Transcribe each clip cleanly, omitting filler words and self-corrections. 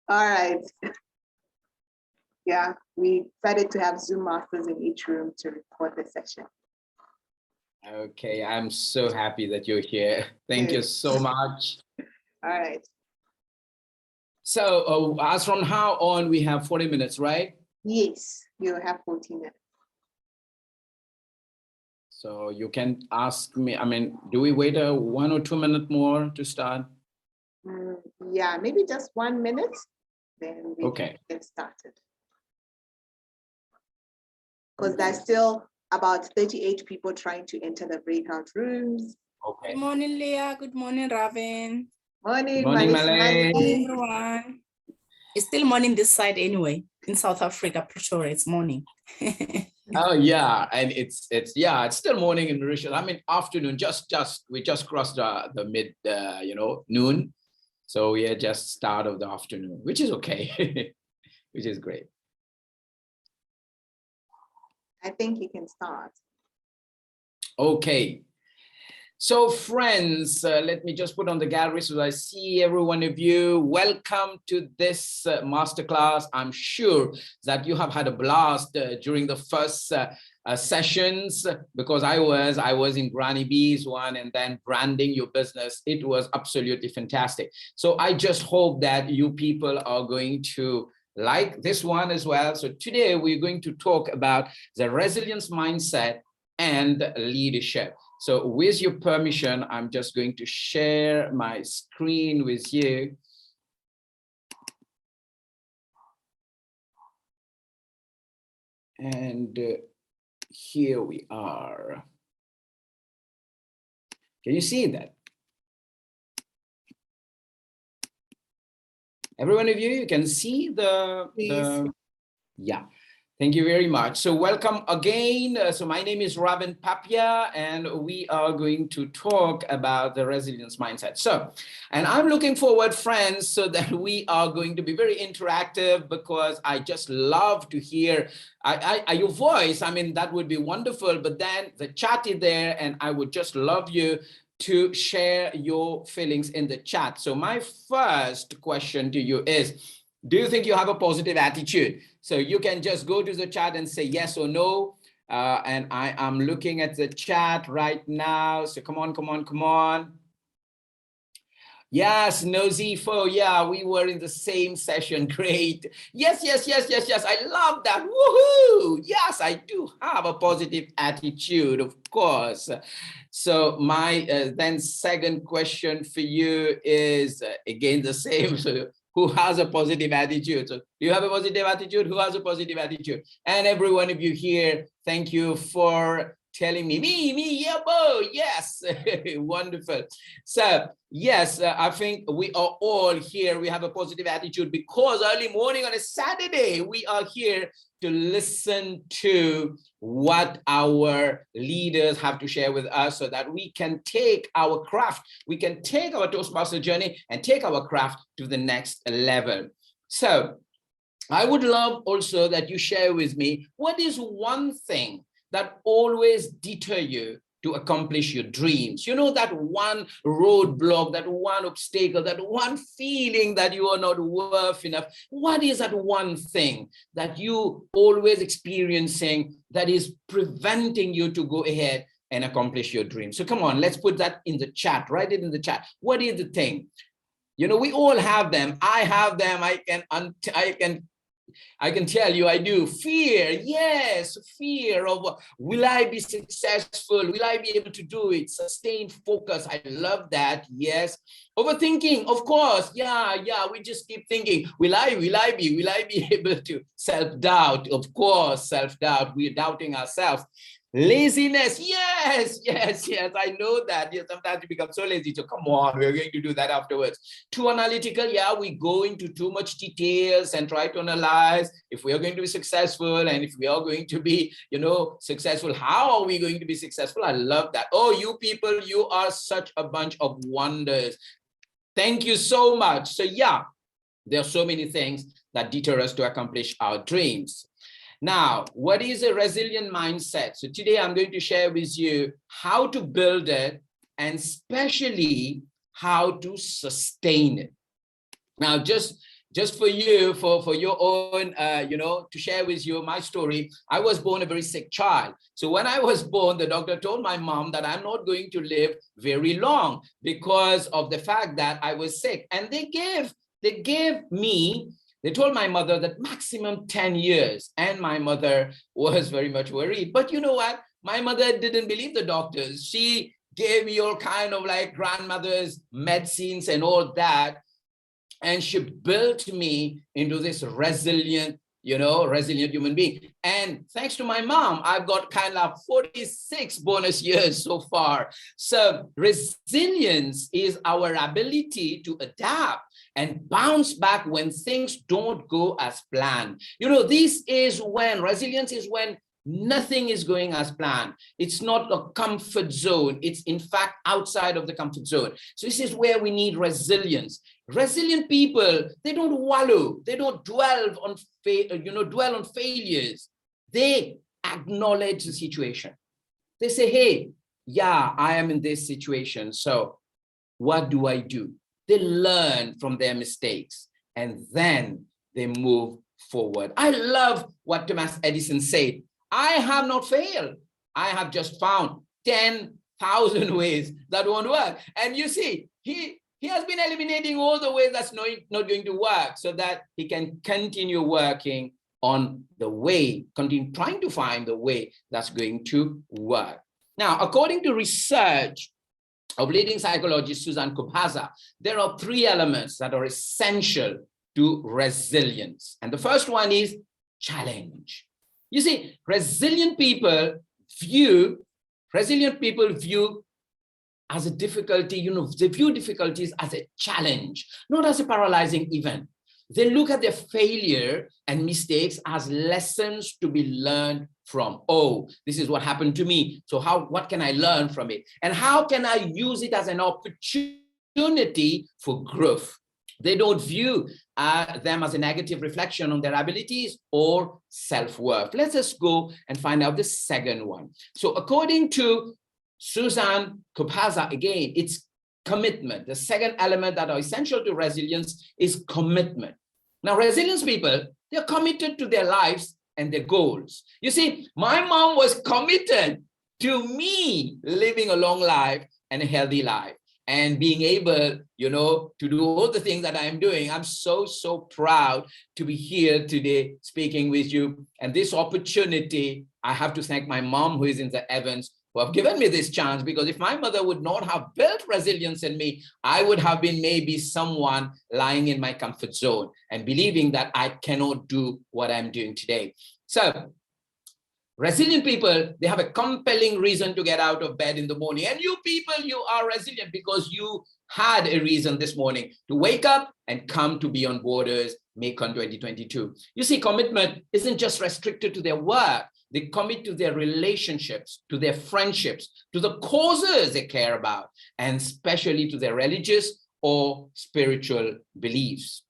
All right. Yeah, we decided to have Zoom masters in each room to record the session. Okay, I'm so happy that you're here. Thank you so much. All right. So as from now on, we have 40 minutes, right? Yes, you have 14 minutes. So you can ask me, I mean, do we wait a 1 or 2 minutes more to start? Yeah, maybe just 1 minute, then we Okay. can get started. Because there's still about 38 people trying to enter the breakout rooms. Okay. Good morning, Leah. Good morning, Raven. Morning, Good morning, Malay. Morning, everyone. It's still morning this side anyway. In South Africa, Pretoria, it's morning. Oh yeah, and it's still morning in Mauritius. I mean afternoon. We just crossed the mid noon, so we are just start of the afternoon, which is okay, which is great. I think you can start. Okay. So friends, let me just put on the gallery so I see every one of you. Welcome to this masterclass. I'm sure that you have had a blast during the first sessions, because I was in Granny B's one, and then branding your business. It was absolutely fantastic. So I just hope that you people are going to like this one as well. So today we're going to talk about the resilience mindset and leadership. So with your permission, I'm just going to share my screen with you. And here we are. Can you see that? Every one of you can see the yeah. Thank you very much. So welcome again. So my name is Raven Papia, and we are going to talk about the resilience mindset. So, and I'm looking forward, friends, so that we are going to be very interactive, because I just love to hear your voice. I mean, that would be wonderful, but then the chat is there, and I would just love you to share your feelings in the chat. So my first question to you is, do you think you have a positive attitude? So you can just go to the chat and say yes or no. And I am looking at the chat right now. So come on, come on, come on. Yes, Nozifo. Yeah, we were in the same session. Great. Yes, yes, yes, yes, yes. I love that. Woohoo. Yes, I do have a positive attitude, of course. So my then second question for you is again the same. So who has a positive attitude? So do you have a positive attitude? Who has a positive attitude? And every one of you here, thank you for telling me, yeah, boy, yes, wonderful. So yes, I think we are all here. We have a positive attitude because early morning on a Saturday, we are here to listen to what our leaders have to share with us, so that we can take our craft, we can take our Toastmaster journey and take our craft to the next level. So I would love also that you share with me, what is one thing that always deter you to accomplish your dreams? You know, that one roadblock, that one obstacle, that one feeling that you are not worth enough. What is that one thing that you always experiencing that is preventing you to go ahead and accomplish your dreams? So come on, let's put that in the chat. Write it in the chat. What is the thing? You know, we all have them. I have them. I can tell you I do. Fear, yes, fear of will I be successful? Will I be able to do it? Sustained focus, I love that, yes. Overthinking, of course, yeah, we just keep thinking, will I be able to? Self-doubt, of course, self-doubt, we're doubting ourselves. Laziness, yes, I know that. Yes, sometimes you become so lazy, so come on, we're going to do that afterwards. Too analytical, yeah, we go into too much details and try to analyze if we are going to be successful, and if we are going to be, you know, successful, how are we going to be successful? I love that. Oh, you people, you are such a bunch of wonders. Thank you so much. So yeah, there are so many things that deter us to accomplish our dreams. Now, what is a resilient mindset? So today I'm going to share with you how to build it, and especially how to sustain it. Now, just just for you, for your own, to share with you my story, I was born a very sick child. So when I was born, the doctor told my mom that I'm not going to live very long because of the fact that I was sick. And they told my mother that maximum 10 years. And my mother was very much worried. But you know what? My mother didn't believe the doctors. She gave me all kind of like grandmother's medicines and all that. And she built me into this resilient human being. And thanks to my mom, I've got kind of 46 bonus years so far. So resilience is our ability to adapt and bounce back when things don't go as planned. Resilience is when nothing is going as planned. It's not a comfort zone. It's in fact outside of the comfort zone. So this is where we need resilience. Resilient people, they don't wallow. They don't dwell on failures. They acknowledge the situation. They say, hey, yeah, I am in this situation. So what do I do? They learn from their mistakes and then they move forward. I love what Thomas Edison said. I have not failed. I have just found 10,000 ways that won't work. And you see, he has been eliminating all the ways that's not going to work so that he can continue working on the way, continue trying to find the way that's going to work. Now, according to research of leading psychologist Susan Kubhaza, there are 3 elements that are essential to resilience. And the first one is challenge. You see, resilient people view as a difficulty, they view difficulties as a challenge, not as a paralyzing event. They look at their failure and mistakes as lessons to be learned from. Oh, this is what happened to me. So what can I learn from it? And how can I use it as an opportunity for growth? They don't view them as a negative reflection on their abilities or self-worth. Let us go and find out the second one. So according to Susan Kubhaza, again, it's commitment. The second element that are essential to resilience is commitment. Now, resilience people, they're committed to their lives and their goals. You see, my mom was committed to me living a long life and a healthy life and being able, to do all the things that I'm doing. I'm so proud to be here today speaking with you. And this opportunity, I have to thank my mom who is in the heavens, who have given me this chance, because if my mother would not have built resilience in me, I would have been maybe someone lying in my comfort zone and believing that I cannot do what I'm doing today. So resilient people, they have a compelling reason to get out of bed in the morning. And you people, you are resilient because you had a reason this morning to wake up and come to Beyond Borders Macon 2022. You see, commitment isn't just restricted to their work. They commit to their relationships, to their friendships, to the causes they care about, and especially to their religious or spiritual beliefs.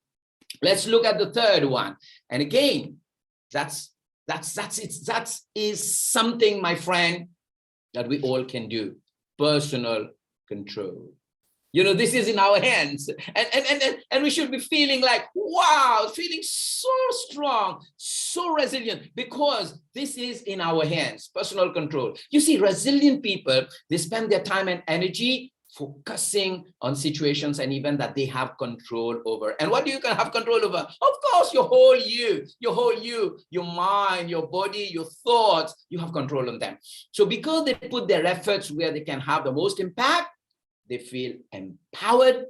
Let's look at the third one. And again, that is something, my friend, that we all can do. Personal control. This is in our hands, and we should be feeling like, wow, feeling so strong, so resilient, because this is in our hands, personal control. You see, resilient people, they spend their time and energy focusing on situations and events that they have control over. And what do you can have control over? Of course, your whole you, your mind, your body, your thoughts, you have control on them. So because they put their efforts where they can have the most impact, they feel empowered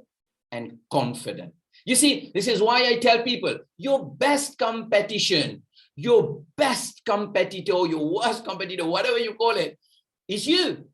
and confident. You see, this is why I tell people, your best competition, your best competitor, your worst competitor, whatever you call it, is you.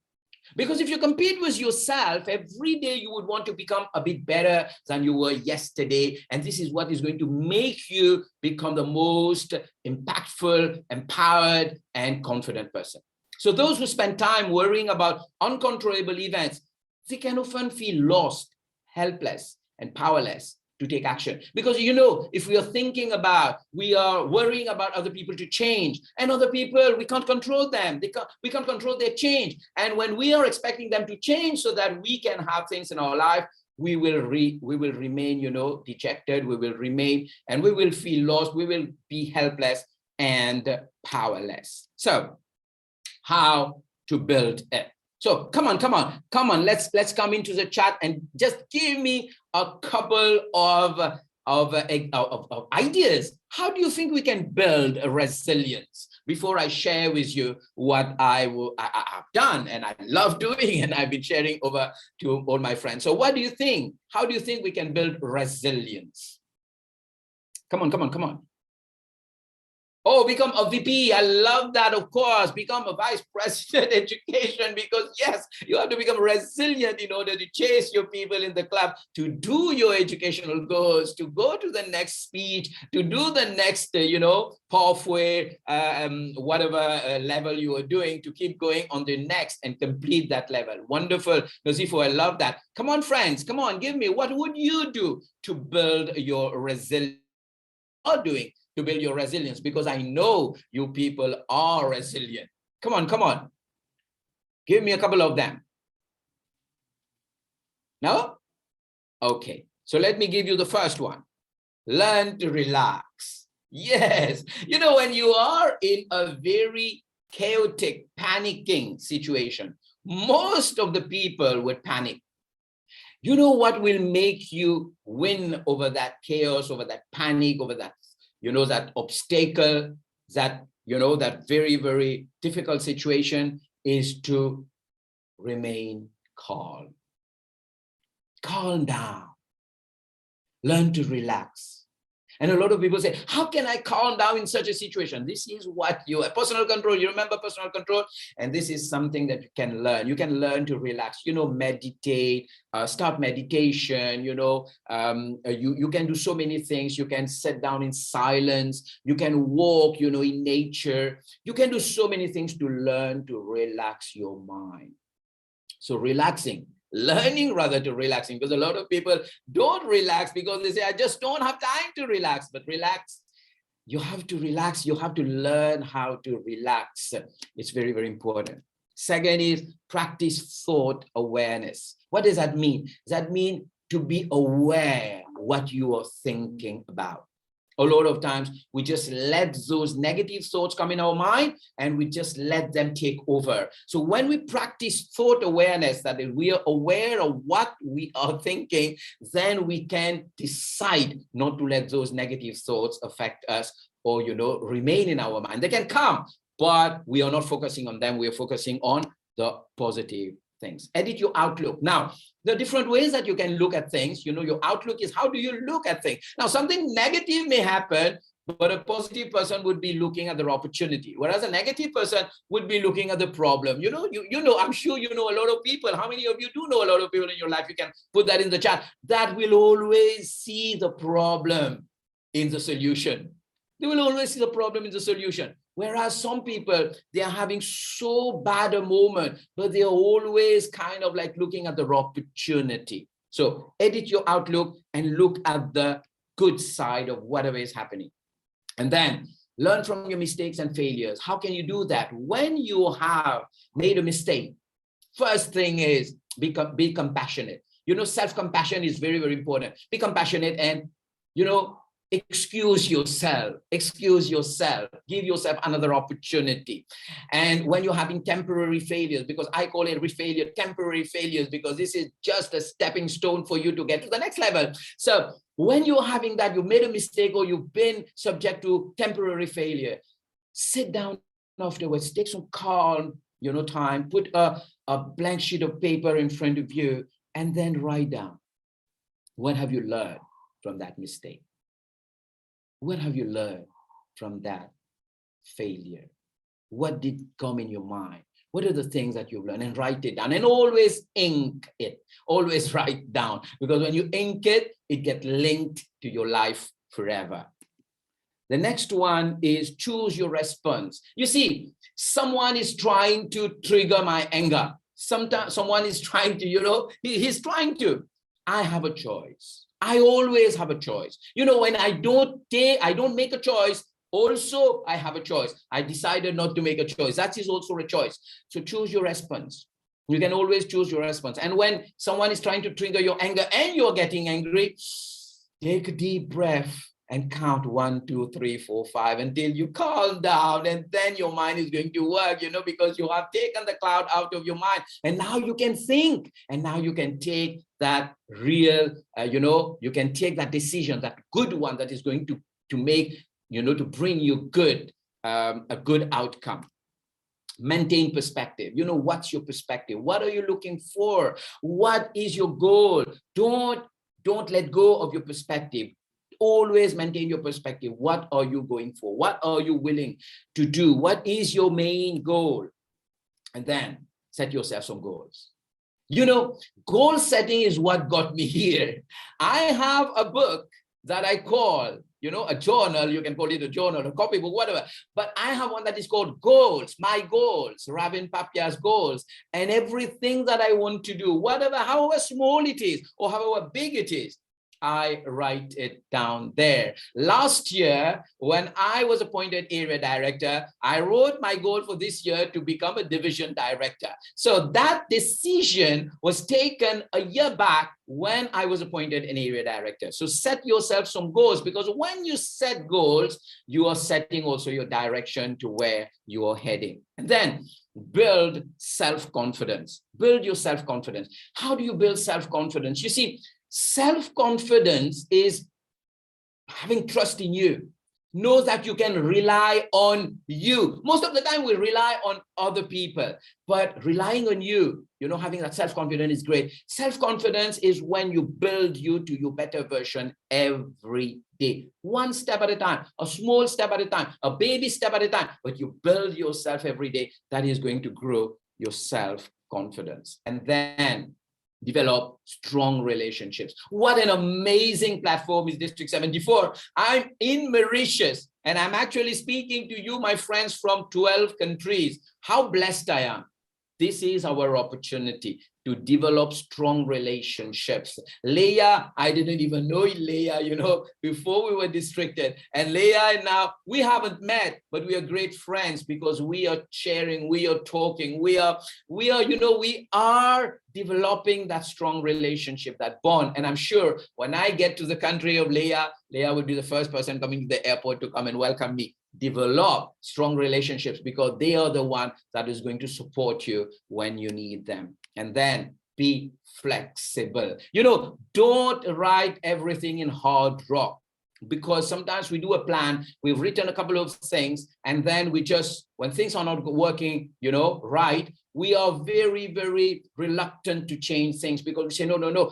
Because if you compete with yourself, every day you would want to become a bit better than you were yesterday. And this is what is going to make you become the most impactful, empowered, and confident person. So those who spend time worrying about uncontrollable events, they can often feel lost, helpless, and powerless to take action. Because, if we are worrying about other people to change, and other people, we can't control them. We can't control their change. And when we are expecting them to change so that we can have things in our life, we will remain, dejected, we will remain, and we will feel lost, we will be helpless and powerless. So how to build it? So come on, let's come into the chat and just give me a couple of ideas. How do you think we can build a resilience? Before I share with you what I've done and I love doing and I've been sharing over to all my friends. So what do you think? How do you think we can build resilience? Come on. Oh, become a VP. I love that, of course. Become a vice president education, because yes, you have to become resilient in order to chase your people in the club, to do your educational goals, to go to the next speech, to do the next, pathway, whatever level you are doing, to keep going on the next and complete that level. Wonderful. Nazifo, I love that. Come on, friends. Come on, give me. What would you do to build your resilience? Are doing to build your resilience, because I know you people are resilient. Come on. Give me a couple of them. No? Okay. So let me give you the first one. Learn to relax. Yes. When you are in a very chaotic, panicking situation, most of the people would panic. You know what will make you win over that chaos, over that panic, over that, that obstacle, that, that very, very difficult situation, is to remain calm. Calm down. Learn to relax. And a lot of people say, how can I calm down in such a situation? This is what personal control, you remember personal control? And this is something that you can learn. You can learn to relax, meditate, start meditation, you can do so many things. You can sit down in silence. You can walk, in nature. You can do so many things to learn to relax your mind. So learning rather to relaxing, because a lot of people don't relax because they say, I just don't have time to relax. But relax, you have to relax. You have to learn how to relax. It's very, very important. Second is practice thought awareness. What does that mean? Does that mean to be aware what you are thinking about? A lot of times we just let those negative thoughts come in our mind and we just let them take over. So when we practice thought awareness, that is, we are aware of what we are thinking, then we can decide not to let those negative thoughts affect us or, remain in our mind. They can come, but we are not focusing on them. We are focusing on the positive things. Edit your outlook. Now, there are different ways that you can look at things. Your outlook is, how do you look at things? Now, something negative may happen, but a positive person would be looking at the opportunity, whereas a negative person would be looking at the problem. I'm sure you know a lot of people. How many of you do know a lot of people in your life? You can put that in the chat. That will always see the problem in the solution. They will always see the problem in the solution. Whereas some people, they are having so bad a moment, but they are always kind of like looking at the opportunity. So edit your outlook and look at the good side of whatever is happening. And then learn from your mistakes and failures. How can you do that? When you have made a mistake, first thing is be compassionate. Self-compassion is very, very important. Be compassionate and, excuse yourself, give yourself another opportunity. And when you're having temporary failures, because I call it failure, temporary failures, because this is just a stepping stone for you to get to the next level. So when you're having that, you made a mistake or you've been subject to temporary failure, sit down afterwards, take some calm, time, put a blank sheet of paper in front of you, and then write down, what have you learned from that mistake? What have you learned from that failure? What did come in your mind? What are the things that you've learned? And write it down, and always ink it. Always write down, because when you ink it, it gets linked to your life forever. The next one is choose your response. You see, someone is trying to trigger my anger. Sometimes someone is trying to, he's trying to. I have a choice. I always have a choice. When I don't make a choice, also I have a choice. I decided not to make a choice. That is also a choice. So choose your response. You can always choose your response. And when someone is trying to trigger your anger and you're getting angry, take a deep breath and count 1, 2, 3, 4, 5 until you calm down, and then your mind is going to work, because you have taken the cloud out of your mind, and now you can think, and now you can take that real, you can take that decision, that good one that is going to make, to bring you a good outcome. Maintain perspective. What's your perspective? What are you looking for? What is your goal? Don't let go of your perspective. Always maintain your perspective. What are you going for? What are you willing to do? What is your main goal? And then set yourself some goals. Goal setting is what got me here. I have a book that I call, a journal. You can call it a journal, a copybook, whatever. But I have one that is called Goals, My Goals, Ravin Papia's Goals. And everything that I want to do, however small it is or however big it is, I write it down there. Last year, when I was appointed area director, I wrote my goal for this year to become a division director. So that decision was taken a year back when I was appointed an area director. So set yourself some goals, because when you set goals, you are setting also your direction to where you are heading. And then build self-confidence. Build your self-confidence. How do you build self-confidence? You see, self-confidence is having trust in you. Know that you can rely on you. Most of the time we rely on other people, but relying on you, having that self-confidence is great. Self-confidence is when you build you to your better version every day. One step at a time, a small step at a time, a baby step at a time, but you build yourself every day. That is going to grow your self-confidence. And then develop strong relationships. What an amazing platform is District 74. I'm in Mauritius, and I'm actually speaking to you, my friends, from 12 countries. How blessed I am. This is our opportunity to develop strong relationships. Leah, I didn't even know Leah, before we were districted. And Leah and now, we haven't met, but we are great friends because we are sharing, we are talking, we are developing that strong relationship, that bond. And I'm sure when I get to the country of Leah will be the first person coming to the airport to come and welcome me. Develop strong relationships because they are the one that is going to support you when you need them. And then be flexible. Don't write everything in hard rock, because sometimes we do a plan, we've written a couple of things, and then when things are not working, right, we are very, very reluctant to change things because we say, no,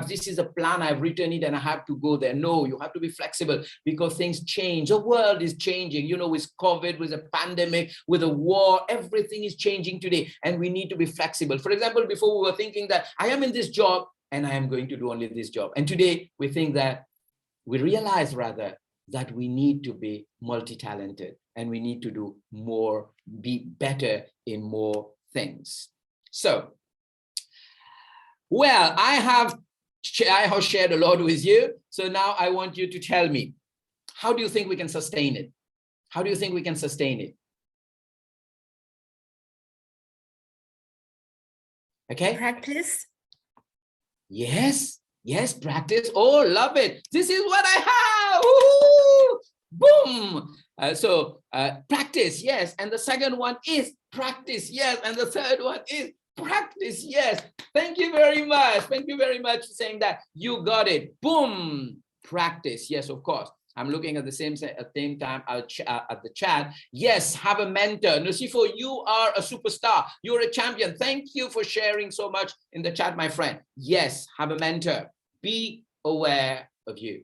this is a plan, I've written it and I have to go there. No, you have to be flexible because things change. The world is changing, with COVID, with a pandemic, with a war, everything is changing today and we need to be flexible. For example, before we were thinking that I am in this job and I am going to do only this job. And today we realize rather that we need to be multi-talented and we need to do more, be better in more things. So, well, I have shared a lot with you. So now I want you to tell me, how do you think we can sustain it? How do you think we can sustain it? Okay. Practice. Yes, practice. Oh, love it. This is what I have. Woo! Boom. Practice, yes. And the second one is practice, yes. And the third one is practice, yes. Thank you very much. Thank you very much for saying that. You got it. Boom. Practice, yes, of course. I'm looking at the same time at the chat. Yes, have a mentor. Nosifo, you are a superstar. You're a champion. Thank you for sharing so much in the chat, my friend. Yes, have a mentor. Be aware of you.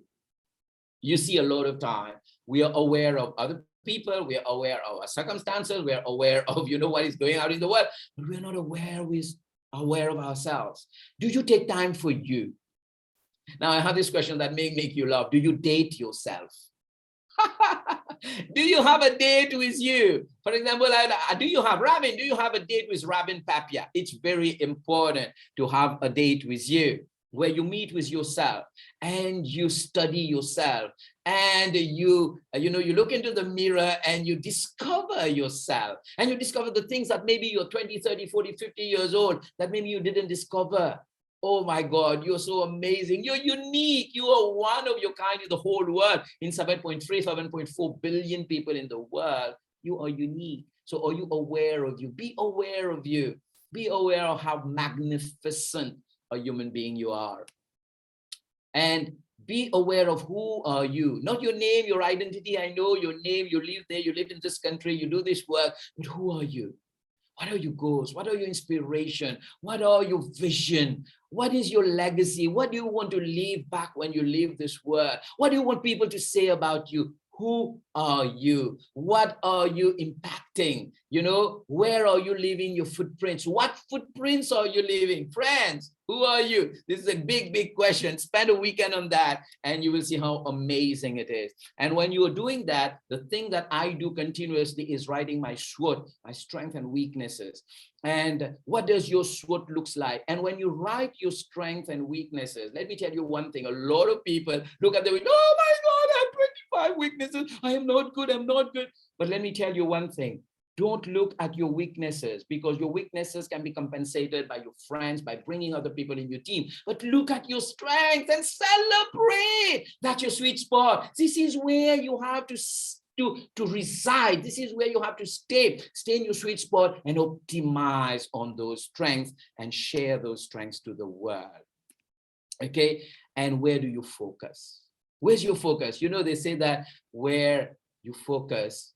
You see, a lot of time we are aware of other people, we are aware of our circumstances, we are aware of what is going on in the world, but we're not aware of ourselves. Do you take time for you? Now I have this question that may make you laugh. Do you date yourself? Do you have a date with you? For example, do you have a date with Ravin Papia? It's very important to have a date with you, where you meet with yourself and you study yourself and you look into the mirror and you discover yourself, and you discover the things that maybe you're 20, 30, 40, 50 years old that maybe you didn't discover. Oh my God, you're so amazing. You're unique. You are one of your kind in the whole world. In 7.3, 7.4 billion people in the world, you are unique. So are you aware of you? Be aware of you. Be aware of how magnificent a human being you are. And be aware of who are you, not your name, your identity. I know your name, you live there, you live in this country, you do this work, but who are you? What are your goals? What are your inspiration? What are your vision? What is your legacy? What do you want to leave back when you leave this world? What do you want people to say about you? Who are you? What are you impacting? Where are you leaving your footprints? What footprints are you leaving? Friends, who are you? This is a big, big question. Spend a weekend on that and you will see how amazing it is. And when you are doing that, the thing that I do continuously is writing my SWOT, my strengths and weaknesses. And what does your SWOT looks like? And when you write your strengths and weaknesses, let me tell you one thing. A lot of people look at them and, oh my God, I have 25 weaknesses. I am not good. I'm not good. But let me tell you one thing. Don't look at your weaknesses, because your weaknesses can be compensated by your friends, by bringing other people in your team. But look at your strengths and celebrate. That's your sweet spot. This is where you have to reside. This is where you have to stay in your sweet spot and optimize on those strengths and share those strengths to the world. Okay. And where do you focus? Where's your focus? They say that where you focus,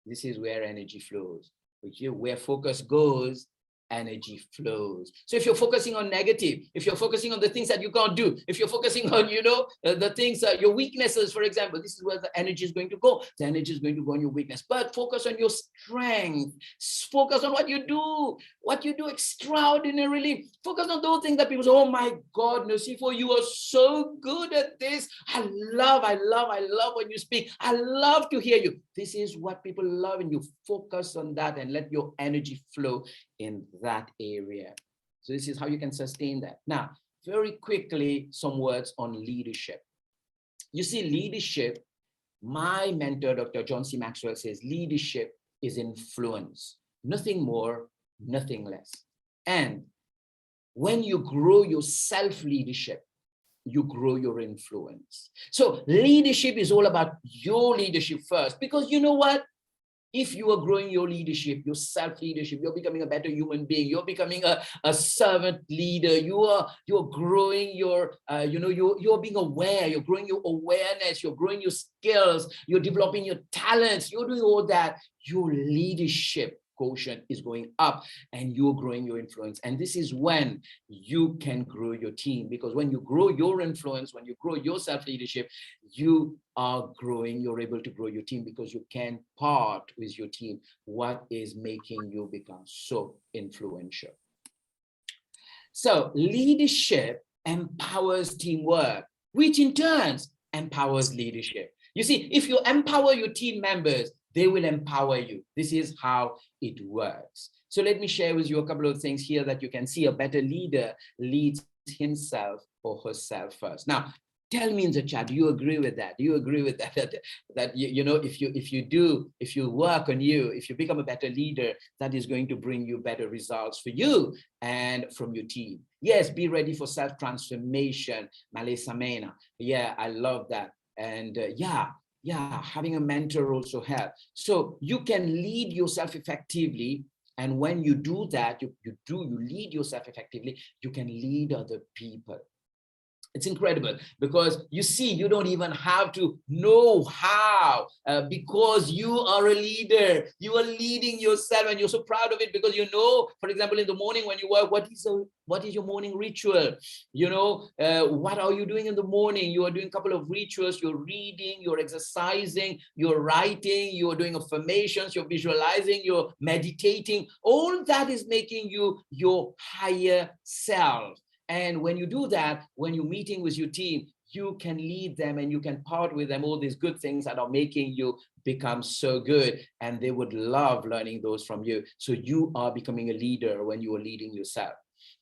this is where energy flows. Where focus goes, energy flows. So if you're focusing on negative, if you're focusing on the things that you can't do, if you're focusing on, the things, your weaknesses, for example, this is where the energy is going to go. The energy is going to go on your weakness, but focus on your strength. Focus on what you do extraordinarily. Focus on those things that people say, oh my God, Nosifo, you are so good at this. I love when you speak. I love to hear you. This is what people love, and you focus on that and let your energy flow in that area. So this is how you can sustain that. Now, very quickly, some words on leadership. You see, leadership, my mentor, Dr. John C. Maxwell, says leadership is influence, nothing more, nothing less. And when you grow your self-leadership, you grow your influence. So leadership is all about your leadership first, because you know what? If you are growing your leadership, your self-leadership, you're becoming a better human being. You're becoming a servant leader. You're growing your, you're being aware. You're growing your awareness. You're growing your skills. You're developing your talents. You're doing all that. Your leadership quotient is going up, and you're growing your influence. And this is when you can grow your team, because when you grow your influence, when you grow your self-leadership, you are growing, you're able to grow your team, because you can part with your team what is making you become so influential. So leadership empowers teamwork, which in turn empowers leadership. You see, if you empower your team members, they will empower you. This is how it works. So let me share with you a couple of things here that you can see. A better leader leads himself or herself first. Now, tell me in the chat, do you agree with that? Do you agree with that? That if you work on you, if you become a better leader, that is going to bring you better results for you and from your team. Yes, be ready for self-transformation. Malay Samena. Yeah, I love that. And having a mentor also helps. So you can lead yourself effectively. And when you do that, you lead yourself effectively, you can lead other people. It's incredible, because you see, you don't even have to know how, because you are a leader. You are leading yourself, and you're so proud of it, because you know, for example, in the morning when you work, what is your morning ritual? What are you doing in the morning? You are doing a couple of rituals. You're reading, you're exercising, you're writing, you're doing affirmations, you're visualizing, you're meditating. All that is making you your higher self. And when you do that, when you're meeting with your team, you can lead them and you can part with them all these good things that are making you become so good. And they would love learning those from you. So you are becoming a leader when you are leading yourself.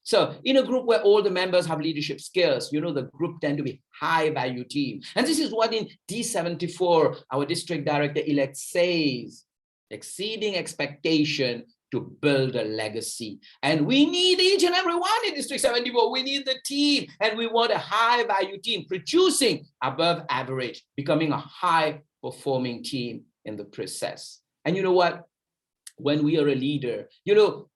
So in a group where all the members have leadership skills, the group tend to be high value team. And this is what in D74, our district director-elect says, exceeding expectation to build a legacy. And we need each and every one in District 74. We need the team, and we want a high value team producing above average, becoming a high performing team in the process. And you know what? When we are a leader,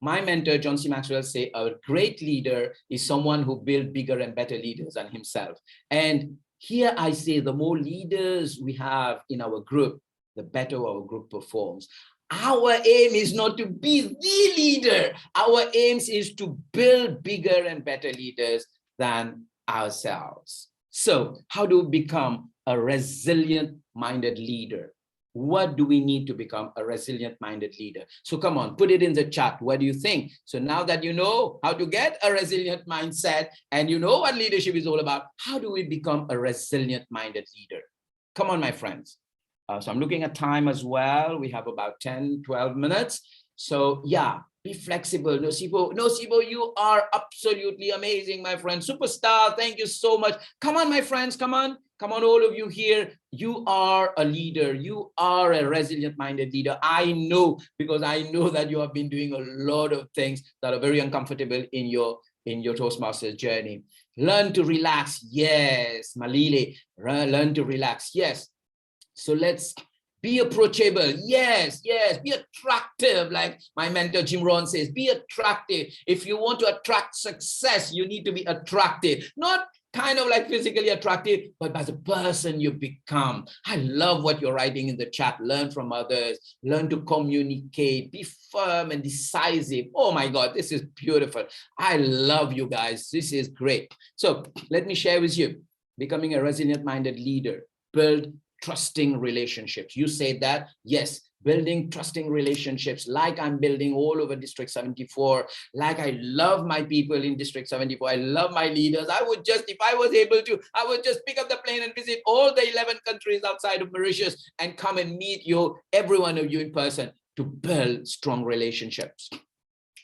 my mentor, John C. Maxwell, say a great leader is someone who builds bigger and better leaders than himself. And here I say the more leaders we have in our group, the better our group performs. Our aim is not to be the leader. Our aim is to build bigger and better leaders than ourselves. So how do we become a resilient-minded leader? What do we need to become a resilient-minded leader? So come on, put it in the chat. What do you think? So now that you know how to get a resilient mindset and you know what leadership is all about, how do we become a resilient-minded leader? Come on, my friends. So I'm looking at time as well. We have about 10, 12 minutes. So yeah, be flexible. Nosibo, you are absolutely amazing, my friend. Superstar, thank you so much. Come on, my friends, come on. Come on, all of you here. You are a leader. You are a resilient-minded leader. I know, because I know that you have been doing a lot of things that are very uncomfortable in your Toastmasters journey. Learn to relax. Yes, Malile, learn to relax. Yes. So let's be approachable. Yes, be attractive. Like my mentor Jim Rohn says, be attractive. If you want to attract success, you need to be attractive. Not kind of like physically attractive, but as a person you become. I love what you're writing in the chat. Learn from others, learn to communicate, be firm and decisive. Oh my God, this is beautiful. I love you guys. This is great. So let me share with you, becoming a resilient-minded leader, build trusting relationships. You say that, yes, building trusting relationships like I'm building all over District 74, like I love my people in District 74. I love my leaders. I would just, if I was able to, I would just pick up the plane and visit all the 11 countries outside of Mauritius and come and meet you, every one of you in person, to build strong relationships.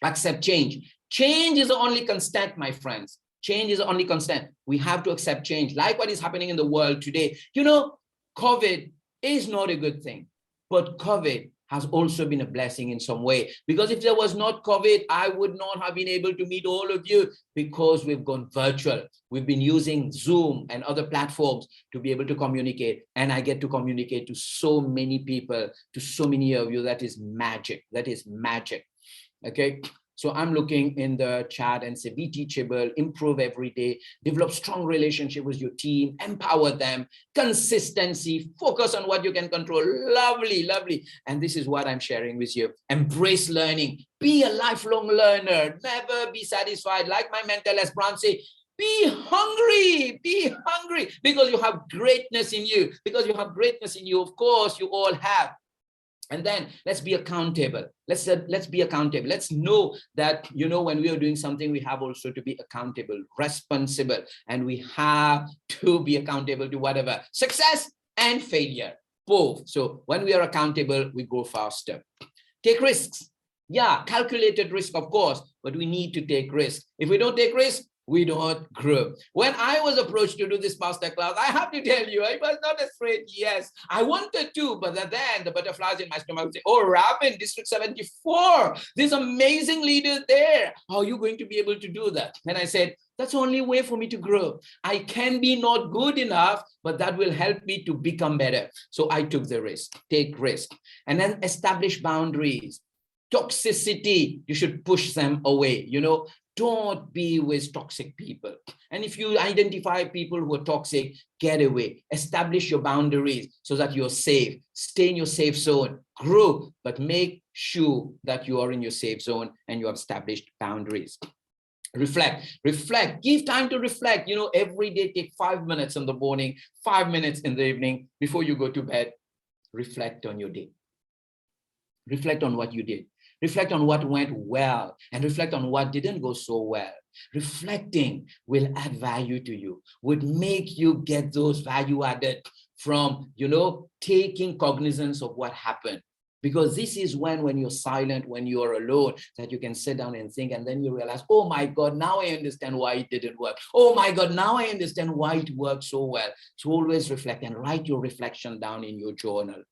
Accept change. Change is the only constant, my friends. Change is the only constant. We have to accept change, like what is happening in the world today. COVID is not a good thing, but COVID has also been a blessing in some way, because if there was not COVID, I would not have been able to meet all of you, because we've gone virtual. We've been using Zoom and other platforms to be able to communicate, and I get to communicate to so many people, to so many of you. That is magic. That is magic. Okay. So I'm looking in the chat and say, be teachable, improve every day, develop strong relationship with your team, empower them, consistency, focus on what you can control. Lovely, lovely. And this is what I'm sharing with you. Embrace learning, be a lifelong learner, never be satisfied. Like my mentor Les Brown say, be hungry, because you have greatness in you, of course, you all have. And then let's be accountable. Let's be accountable. Let's know that, when we are doing something, we have also to be accountable, responsible, and we have to be accountable to whatever, success and failure, both. So when we are accountable, we go faster. Take risks. Yeah, calculated risk, of course, but we need to take risks. If we don't take risks, we don't grow. When I was approached to do this masterclass, I have to tell you, I was not afraid. Yes, I wanted to, but then the butterflies in my stomach would say, oh, Rabin, District 74, this amazing leader there. How are you going to be able to do that? And I said, that's the only way for me to grow. I can be not good enough, but that will help me to become better. So I took the risk, take risk, and then establish boundaries. Toxicity, you should push them away. Don't be with toxic people. And if you identify people who are toxic, get away. Establish your boundaries so that you're safe. Stay in your safe zone. Grow, but make sure that you are in your safe zone and you have established boundaries. Reflect. Give time to reflect. Every day, take 5 minutes in the morning, 5 minutes in the evening before you go to bed. Reflect on your day. Reflect on what you did. Reflect on what went well and reflect on what didn't go so well. Reflecting will add value to you, would make you get those value added from, taking cognizance of what happened. Because this is when you're silent, when you're alone, that you can sit down and think, and then you realize, oh my God, now I understand why it didn't work. Oh my God, now I understand why it worked so well. So always reflect and write your reflection down in your journal.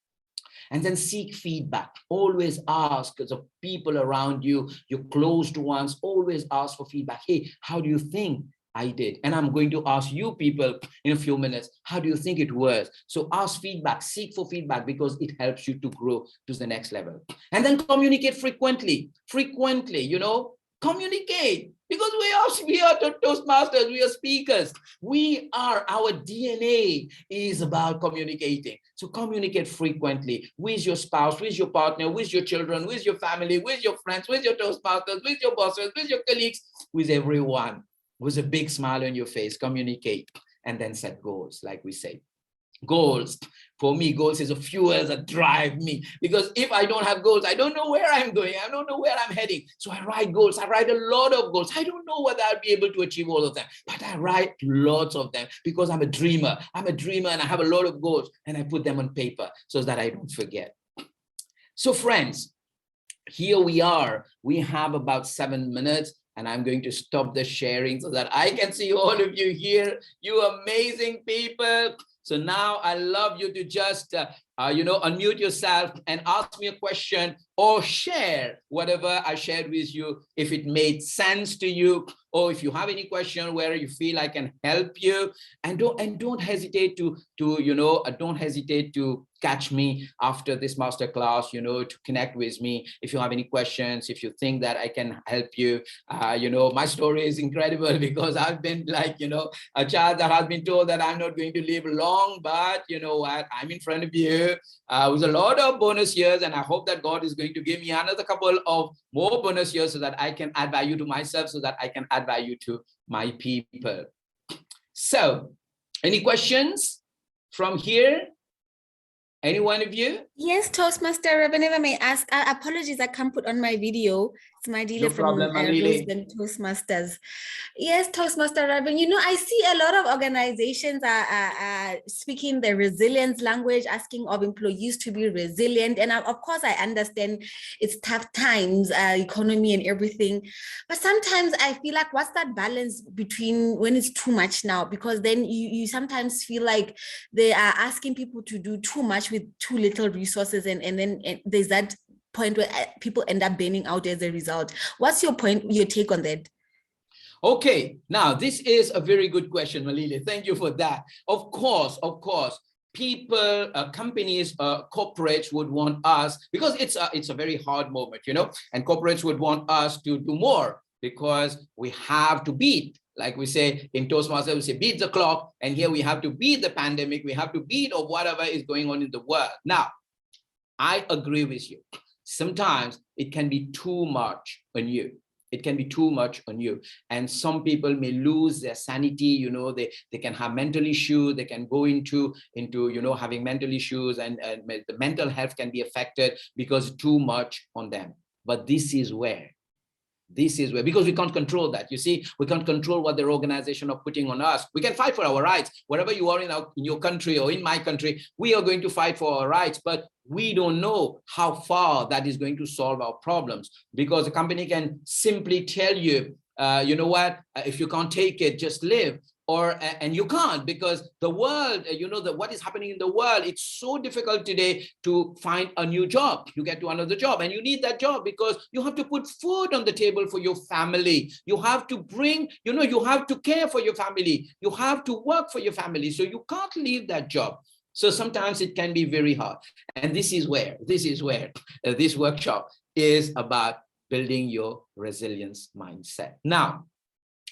And then seek feedback. Always ask the people around you, your closed ones, always ask for feedback. Hey, how do you think I did? And I'm going to ask you people in a few minutes, how do you think it was? So ask feedback, seek for feedback, because it helps you to grow to the next level. And then communicate frequently, communicate, because we are Toastmasters, we are speakers. Our DNA is about communicating. So communicate frequently with your spouse, with your partner, with your children, with your family, with your friends, with your Toastmasters, with your bosses, with your colleagues, with everyone. With a big smile on your face, communicate, and then set goals, like we say. Goals, for me, goals is a fuel that drive me, because if I don't have goals, I don't know where I'm going. I don't know where I'm heading. So I write goals. I write a lot of goals. I don't know whether I'll be able to achieve all of them, but I write lots of them because I'm a dreamer. I'm a dreamer and I have a lot of goals, and I put them on paper so that I don't forget. So friends, here we are. We have about 7 minutes. And I'm going to stop the sharing so that I can see all of you here, you amazing people. So now I love you to just, unmute yourself and ask me a question, or share whatever I shared with you, if it made sense to you, or if you have any question where you feel I can help you. And don't hesitate don't hesitate to catch me after this masterclass, to connect with me. If you have any questions, if you think that I can help you, my story is incredible, because I've been like, a child that has been told that I'm not going to live long, but you know what, I'm in front of you with a lot of bonus years, and I hope that God is going to give me another couple of more bonus years so that I can add value to myself, so that I can add value to my people. So, any questions from here? Any one of you? Yes, Toastmaster, Reverend, if I may ask, apologies, I can't put on my video. It's my dealer from Resilent Toastmasters. Yes, Toastmaster Reverend, I see a lot of organizations are speaking the resilience language, asking of employees to be resilient. And of course, I understand it's tough times, economy and everything. But sometimes I feel like, what's that balance between when it's too much now? Because then you sometimes feel like they are asking people to do too much with too little resources, and then there's that point where people end up burning out as a result. What's your take on that? Okay, now this is a very good question, Malili. Thank you for that. Of course, people, companies, corporates would want us, because it's a very hard moment, and corporates would want us to do more, because we have to beat, like we say in Toastmasters, we say beat the clock, and here we have to beat the pandemic, we have to beat of whatever is going on in the world. Now, I agree with you. Sometimes it can be too much on you. It can be too much on you. And some people may lose their sanity, they can have mental issues, they can go into having mental issues, and the mental health can be affected because too much on them. But this is where, because we can't control that. You see, we can't control what their organization are putting on us. We can fight for our rights. Wherever you are in your country or in my country, we are going to fight for our rights, but we don't know how far that is going to solve our problems, because the company can simply tell you, if you can't take it, just leave. And you can't, because the world, what is happening in the world, it's so difficult today to find a new job, to get to another job, and you need that job because you have to put food on the table for your family. You have to bring, you have to care for your family. You have to work for your family. So you can't leave that job. So sometimes it can be very hard. And this is where this workshop is about building your resilience mindset. Now,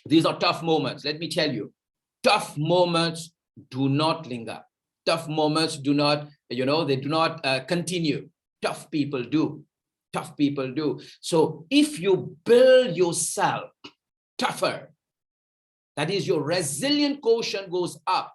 these are tough moments. Let me tell you, tough moments do not linger. Tough moments do not, they do not continue. Tough people do. Tough people do. So if you build yourself tougher, that is, your resilient quotient goes up,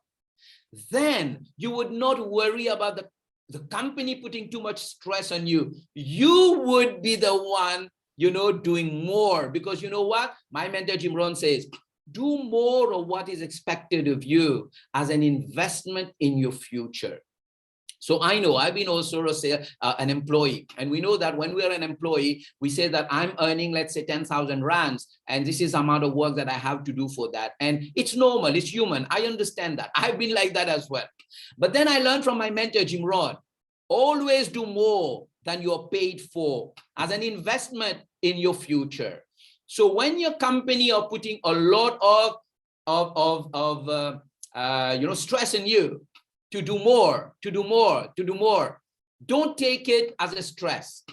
then you would not worry about the company putting too much stress on you. You would be the one, doing more, because you know what? My mentor Jim Rohn says, do more of what is expected of you as an investment in your future. So I know I've been also an employee, and we know that when we are an employee, we say that I'm earning, let's say 10,000 rands, and this is the amount of work that I have to do for that. And it's normal, it's human. I understand that. I've been like that as well. But then I learned from my mentor, Jim Rohn, always do more than you're paid for as an investment in your future. So when your company are putting a lot of stress in you, to do more, to do more, to do more, don't take it as a stress.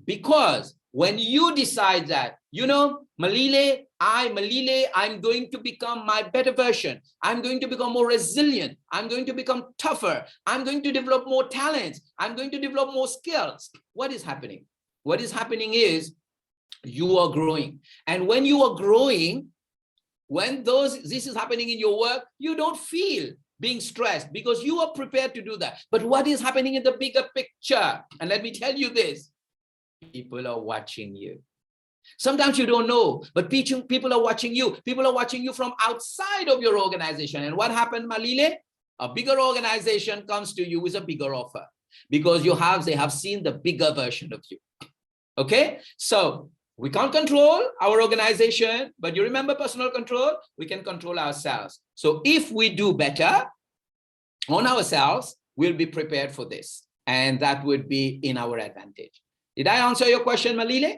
Because when you decide that, Malile, I'm going to become my better version. I'm going to become more resilient. I'm going to become tougher. I'm going to develop more talents. I'm going to develop more skills. What is happening? What is happening is you are growing. And when you are growing, when this is happening in your work, you don't feel being stressed because you are prepared to do that. But what is happening in the bigger picture? And let me tell you this, people are watching you. Sometimes you don't know, but people are watching you. People are watching you from outside of your organization. And what happened, Malile? A bigger organization comes to you with a bigger offer because they have seen the bigger version of you. Okay, so we can't control our organization, but you remember personal control, we can control ourselves. So if we do better on ourselves, we'll be prepared for this. And that would be in our advantage. Did I answer your question, Malile?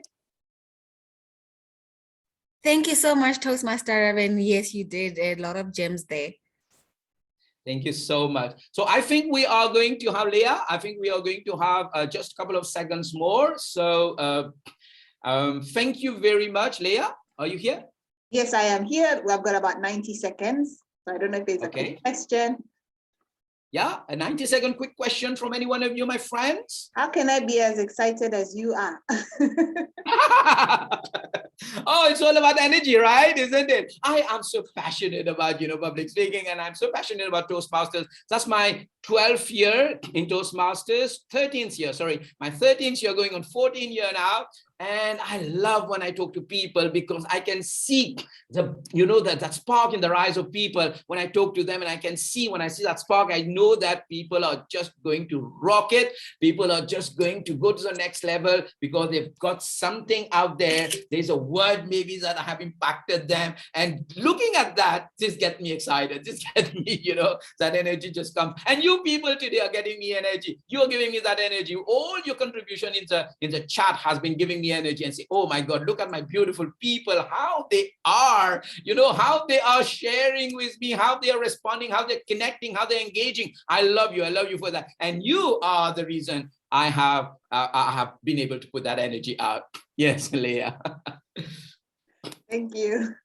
Thank you so much, Toastmaster Reverend. Yes, you did a lot of gems there. Thank you so much. So I think we are going to have, Leah, I think we are going to have just a couple of seconds more. So thank you very much. Leah, are you here? Yes, I am here. We've got about 90 seconds. So I don't know if there's a quick question. Yeah, a 90-second quick question from any one of you, my friends. How can I be as excited as you are? Oh, it's all about energy, right? Isn't it? I am so passionate about, public speaking, and I'm so passionate about Toastmasters. That's my 12th year in Toastmasters, 13th year, sorry, my 13th year going on 14 year now. And I love when I talk to people because I can see that spark in the eyes of people when I talk to them, and I can see, when I see that spark, I know that people are just going to rock it. People are just going to go to the next level because they've got something out there. There's a word maybe that have impacted them. And looking at that, just get me excited. Just get me, that energy just comes. And you people today are getting me energy. You're giving me that energy. All your contribution in the chat has been giving me energy, and say, oh my God, look at my beautiful people, how they are, how they are sharing with me, how they are responding, how they're connecting, how they're engaging. I love you for that. And you are the reason I have been able to put that energy out. Yes, Leah. Thank you.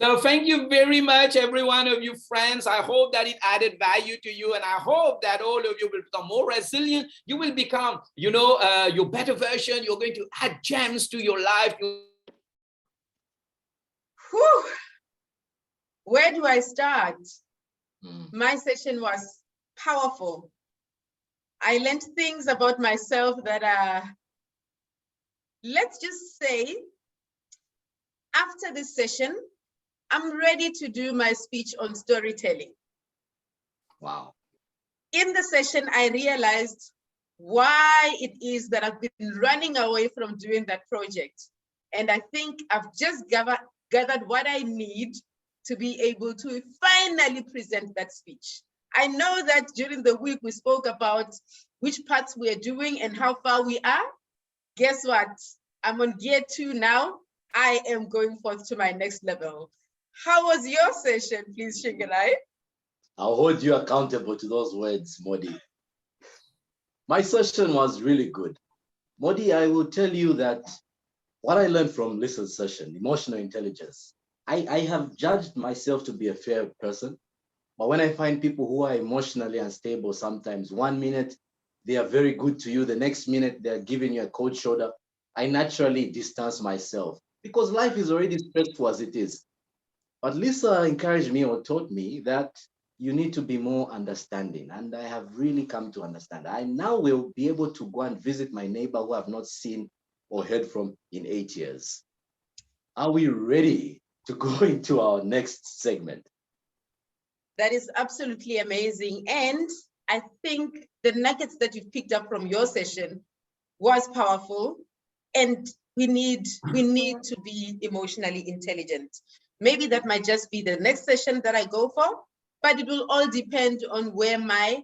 So thank you very much, every one of you friends. I hope that it added value to you, and I hope that all of you will become more resilient. You will become, your better version. You're going to add gems to your life. Whew. Where do I start? My session was powerful. I learned things about myself that are, let's just say, after this session, I'm ready to do my speech on storytelling. Wow. In the session, I realized why it is that I've been running away from doing that project. And I think I've just gathered what I need to be able to finally present that speech. I know that during the week we spoke about which parts we're doing and how far we are. Guess what? I'm on gear 2 now. I am going forth to my next level. How was your session, please, Shingalai? I'll hold you accountable to those words, Modi. My session was really good. Modi, I will tell you that what I learned from Lisa's session, emotional intelligence, I have judged myself to be a fair person, but when I find people who are emotionally unstable, sometimes 1 minute they are very good to you, the next minute they're giving you a cold shoulder, I naturally distance myself because life is already stressful as it is. But Lisa encouraged me or taught me that you need to be more understanding. And I have really come to understand. I now will be able to go and visit my neighbor who I have not seen or heard from in 8 years. Are we ready to go into our next segment? That is absolutely amazing. And I think the nuggets that you've picked up from your session was powerful. And we need to be emotionally intelligent. Maybe that might just be the next session that I go for, but it will all depend on where my